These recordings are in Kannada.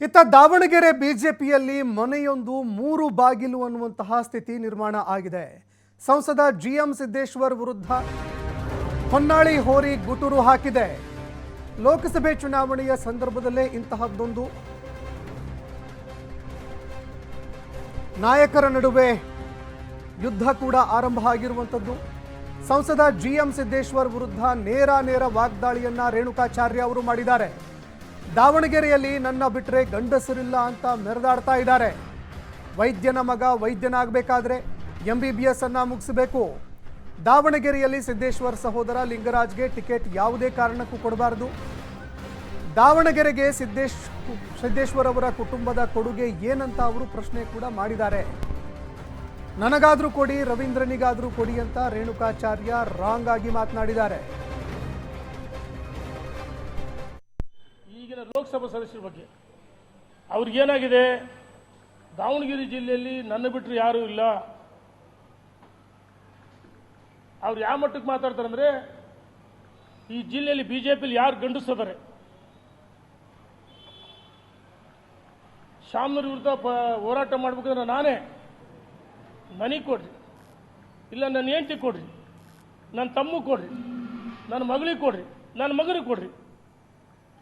ಇತ್ತ ದಾವಣಗೆರೆ ಬಿಜೆಪಿಯಲ್ಲಿ ಮನೆಯೊಂದು ಮೂರು ಬಾಗಿಲು ಅನ್ನುವಂತಹ ಸ್ಥಿತಿ ನಿರ್ಮಾಣ ಆಗಿದೆ. ಸಂಸದ ಜಿಎಂ ಸಿದ್ದೇಶ್ವರ್ ವಿರುದ್ಧ ಹೊನ್ನಾಳಿ ಹೋರಿ ಗುಟುರು ಹಾಕಿದೆ. ಲೋಕಸಭೆ ಚುನಾವಣೆಯ ಸಂದರ್ಭದಲ್ಲೇ ಇಂತಹದ್ದೊಂದು ನಾಯಕರ ನಡುವೆ ಯುದ್ಧ ಕೂಡ ಆರಂಭ ಆಗಿರುವಂಥದ್ದು. ಸಂಸದ ಜಿಎಂ ಸಿದ್ದೇಶ್ವರ್ ವಿರುದ್ಧ ನೇರ ವಾಗ್ದಾಳಿಯನ್ನ ರೇಣುಕಾಚಾರ್ಯ ಅವರು ಮಾಡಿದ್ದಾರೆ. ದಾವಣಗೆರೆಯಲ್ಲಿ ನನ್ನ ಬಿಟ್ಟರೆ ಗಂಡಸರಿಲ್ಲ ಅಂತ ಮೆರೆದಾಡ್ತಾ ಇದ್ದಾರೆ. ವೈದ್ಯನ ಮಗ ವೈದ್ಯನಾಗಬೇಕಾದ್ರೆ MBBS ಅನ್ನ ಮುಗಿಸಬೇಕು. ದಾವಣಗೆರೆಯಲ್ಲಿ ಸಿದ್ದೇಶ್ವರ್ ಸಹೋದರ ಲಿಂಗರಾಜ್ಗೆ ಟಿಕೆಟ್ ಯಾವುದೇ ಕಾರಣಕ್ಕೂ ಕೊಡಬಾರದು. ದಾವಣಗೆರೆಗೆ ಸಿದ್ದೇಶ್ವರ್ ಅವರ ಕುಟುಂಬದ ಕೊಡುಗೆ ಏನಂತ ಅವರು ಪ್ರಶ್ನೆ ಕೂಡ ಮಾಡಿದ್ದಾರೆ. ನನಗಾದ್ರೂ ಕೊಡಿ, ರವೀಂದ್ರನಿಗಾದ್ರೂ ಕೊಡಿ ಅಂತ ರೇಣುಕಾಚಾರ್ಯ ರಾಂಗ್ ಆಗಿ ಮಾತನಾಡಿದ್ದಾರೆ. ಈಗಿನ ಲೋಕಸಭಾ ಸದಸ್ಯರ ಬಗ್ಗೆ ಅವ್ರಿಗೇನಾಗಿದೆ, ದಾವಣಗೆರೆ ಜಿಲ್ಲೆಯಲ್ಲಿ ನನ್ನ ಬಿಟ್ಟರೆ ಯಾರೂ ಇಲ್ಲ. ಅವ್ರು ಯಾವ ಮಟ್ಟಕ್ಕೆ ಮಾತಾಡ್ತಾರೆ ಅಂದರೆ, ಈ ಜಿಲ್ಲೆಯಲ್ಲಿ ಬಿಜೆಪಿಯಲ್ಲಿ ಯಾರು ಗಂಡಸಿದ್ದಾರೆ, ಶಾಮನೂರ್ ವಿರುದ್ಧ ಹೋರಾಟ ಮಾಡ್ಬೇಕಂದ್ರೆ ನಾನೇ, ನನಗೆ ಕೊಡ್ರಿ, ಇಲ್ಲ ನನ್ನ ಹೆಂಡತಿ ಕೊಡ್ರಿ, ನನ್ನ ತಮ್ಮ ಕೊಡ್ರಿ, ನನ್ನ ಮಗಳಿಗೆ ಕೊಡ್ರಿ, ನನ್ನ ಮಗನಿಗೆ ಕೊಡ್ರಿ.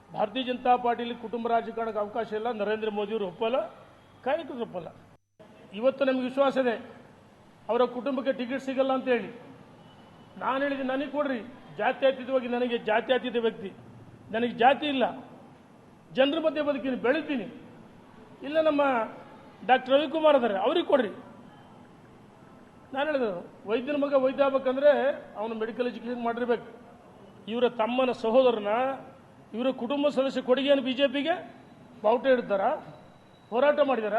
ಭಾರತೀಯ ಜನತಾ ಪಾರ್ಟಿಲಿ ಕುಟುಂಬ ರಾಜಕಾರಣಕ್ಕೆ ಅವಕಾಶ ಇಲ್ಲ. ನರೇಂದ್ರ ಮೋದಿಯವರು ಒಪ್ಪಲ್ಲ, ಕಾರ್ಯಕರ್ತರು ಒಪ್ಪಲ್ಲ. ಇವತ್ತು ನಮಗೆ ವಿಶ್ವಾಸ ಇದೆ ಅವರ ಕುಟುಂಬಕ್ಕೆ ಟಿಕೆಟ್ ಸಿಗಲ್ಲ ಅಂತ ಹೇಳಿ. ನಾನು ಹೇಳಿದೆ ನನಗೆ ಕೊಡ್ರಿ, ಜಾತ್ಯತೀತವಾಗಿ, ನನಗೆ ಜಾತ್ಯತೀತ ವ್ಯಕ್ತಿ, ನನಗೆ ಜಾತಿ ಇಲ್ಲ, ಜನರ ಮಧ್ಯೆ ಬದುಕಿನಿ, ಬೆಳಿತೀನಿ. ಇಲ್ಲ ನಮ್ಮ ಡಾಕ್ಟರ್ ರವಿಕುಮಾರ್ ಅದಾರೆ, ಅವ್ರಿಗೆ ಕೊಡ್ರಿ. ನಾನು ಹೇಳಿದೆ ವೈದ್ಯನ ಮಗ ವೈದ್ಯ ಆಗ್ಬೇಕಂದ್ರೆ ಅವನು ಮೆಡಿಕಲ್ ಎಜುಕೇಷನ್ ಮಾಡಿರ್ಬೇಕು. ಇವರ ತಮ್ಮನ ಸಹೋದರನ ಇವರ ಕುಟುಂಬ ಸದಸ್ಯ ಕೊಡುಗೆಯನ್ನು ಬಿಜೆಪಿಗೆ ಬಾವುಟ ಇಡ್ತಾರ, ಹೋರಾಟ ಮಾಡಿದಾರ.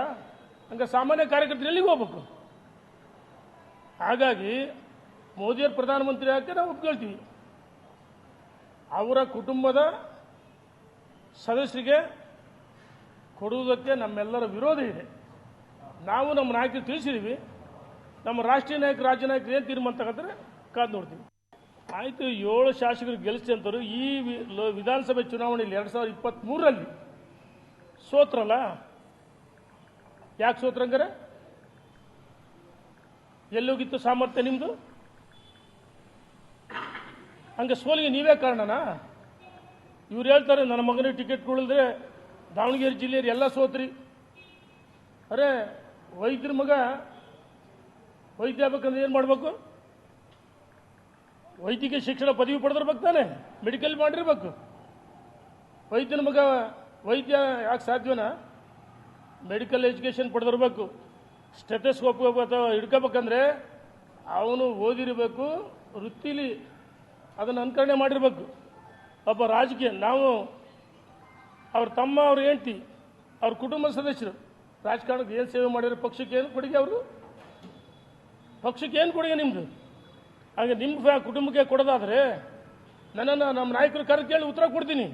ಹಂಗೆ ಸಾಮಾನ್ಯ ಕಾರ್ಯಕರ್ತರು ಎಲ್ಲಿಗೆ ಹೋಗ್ಬೇಕು? ಹಾಗಾಗಿ ಮೋದಿಯವರು ಪ್ರಧಾನಮಂತ್ರಿ ಆಗಕ್ಕೆ ನಾವು ಒಪ್ಕೊಳ್ತೀವಿ. ಅವರ ಕುಟುಂಬದ ಸದಸ್ಯರಿಗೆ ಕೊಡುವುದಕ್ಕೆ ನಮ್ಮೆಲ್ಲರ ವಿರೋಧ ಇದೆ. ನಾವು ನಮ್ಮ ನಾಯಕರು ತಿಳಿಸಿದ್ದೀವಿ. ನಮ್ಮ ರಾಷ್ಟ್ರೀಯ ನಾಯಕರು, ರಾಜ್ಯ ನಾಯಕರು ಏನು ತೀರ್ಮಾನ ತಗೊಂಡ್ರೆ ಕಾದು ನೋಡ್ತೀವಿ. ಆಯಿತು, 7 ಶಾಸಕರು ಗೆಲ್ಲಿಸಿ ಅಂತವರು ಈ ವಿಧಾನಸಭೆ ಚುನಾವಣೆಯಲ್ಲಿ 2023ರಲ್ಲಿ ಸೋತ್ರಲ್ಲ. ಯಾಕೆ ಸೋತ್ರಂಗಾರೆ? ಎಲ್ಲೋಗಿತ್ತು ಸಾಮರ್ಥ್ಯ ನಿಮ್ಮದು? ಹಂಗೆ ಸೋಲಿಗೆ ನೀವೇ ಕಾರಣನಾ? ಇವ್ರು ಹೇಳ್ತಾರೆ ನನ್ನ ಮಗನಿಗೆ ಟಿಕೆಟ್ ಕೊಡಲಿದ್ರೆ ದಾವಣಗೆರೆ ಜಿಲ್ಲೆಯಲ್ಲಿ ಎಲ್ಲ ಸೋತ್ರಿ. ಅರೆ, ವೈದ್ಯರ ಮಗ ವೈದ್ಯ ಆಗ್ಬೇಕಂದ್ರೆ ಏನು ಮಾಡಬೇಕು? ವೈದ್ಯಕೀಯ ಶಿಕ್ಷಣ ಪದವಿ ಪಡೆದಿರ್ಬೇಕು ತಾನೆ, ಮೆಡಿಕಲ್ ಮಾಡಿರ್ಬೇಕು. ವೈದ್ಯನ ಮಗ ವೈದ್ಯ ಯಾಕೆ ಸಾಧ್ಯನಾ? Medical education ಪಡೆದಿರ್ಬೇಕು. ಸ್ಟೆಥೋಸ್ಕೋಪ್ ಅಥವಾ ಹಿಡ್ಕೋಬೇಕಂದ್ರೆ ಅವನು ಓದಿರಬೇಕು, ವೃತ್ತಿಲಿ ಅದನ್ನು ಅನುಕರಣೆ ಮಾಡಿರಬೇಕು. ಒಬ್ಬ ರಾಜಕೀಯ, ನಾವು ಅವ್ರ ತಮ್ಮ, ಅವ್ರ ಹೆಂಡತಿ, ಅವ್ರ ಕುಟುಂಬ ಸದಸ್ಯರು ರಾಜಕಾರಣಕ್ಕೆ ಏನು ಸೇವೆ ಮಾಡಿದ್ರೆ ಪಕ್ಷಕ್ಕೆ ಏನು ಕೊಡುಗೆ? ಅವರು ಪಕ್ಷಕ್ಕೆ ಏನು ಕೊಡುಗೆ ನಿಮ್ಮದು? ಹಾಗೆ ನಿಮ್ಮ ಕುಟುಂಬಕ್ಕೆ ಕೊಡೋದಾದರೆ ನನ್ನನ್ನು ನಮ್ಮ ನಾಯಕರು ಕರೆದು ಕೇಳಿ ಉತ್ತರ ಕೊಡ್ತೀನಿ.